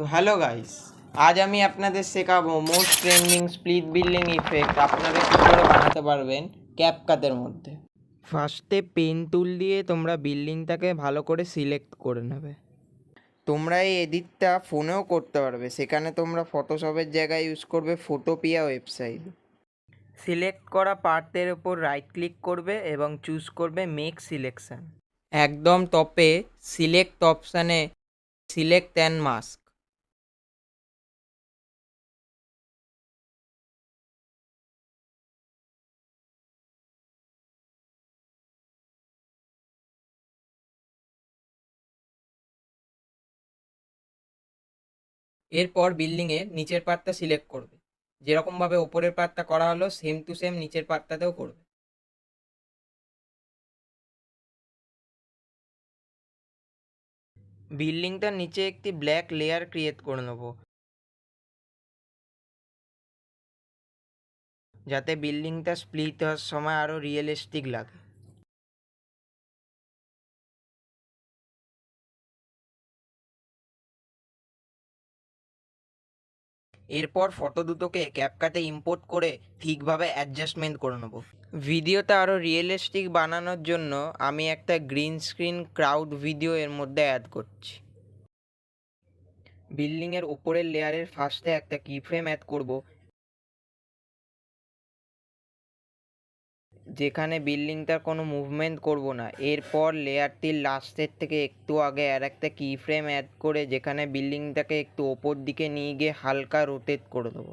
তো hello guys, আজ আমি আপনাদের শেখাবো most trending split building effect আপনারা কী করে বানাতে পারবেন ক্যাপকাটের মধ্যে। ফার্স্টে পেন টুল দিয়ে তোমরা বিল্ডিংটাকে ভালো করে সিলেক্ট করে নেবে। তোমরা এই এডিটটা ফোনেও করতে পারবে, সেখানে তোমরা ফটোশপের জায়গায় ইউজ করবে ফটোপিয়া ওয়েবসাইট। সিলেক্ট করা পার্টের ওপর রাইট ক্লিক করবে এবং চুজ করবে মেক সিলেকশন। একদম টপে সিলেক্ট অপশানে সিলেক্ট অ্যান্ড মাস্ক। এরপর বিল্ডিংয়ের নিচের পার্টটা সিলেক্ট করবে, যেরকমভাবে ওপরের পার্টটা করা হলো সেম টু সেম নিচের পার্টটাতেও করবে। বিল্ডিংটার নিচে একটি ব্ল্যাক লেয়ার ক্রিয়েট করে নেব, যাতে বিল্ডিংটা স্প্লিট হওয়ার সময় আরও রিয়েলিস্টিক লাগে। এরপর ফটো দুটোকে ক্যাপকাটে ইম্পোর্ট করে ঠিকভাবে অ্যাডজাস্টমেন্ট করে নেব। ভিডিওটা আরও রিয়েলিস্টিক বানানোর জন্য আমি একটা গ্রিন স্ক্রিন ক্রাউড ভিডিও এর মধ্যে অ্যাড করছি। বিল্ডিংয়ের ওপরের লেয়ারের ফার্স্টে একটা কি ফ্রেম অ্যাড করব, যেখানে বিল্ডিংটার কোনো মুভমেন্ট করব না। এরপর লেয়ারটির লাস্টের থেকে একটু আগে আর একটা কি ফ্রেম অ্যাড করে যেখানে বিল্ডিংটাকে একটু ওপর দিকে নিয়ে গিয়ে হালকা রোটেট করে দেবো।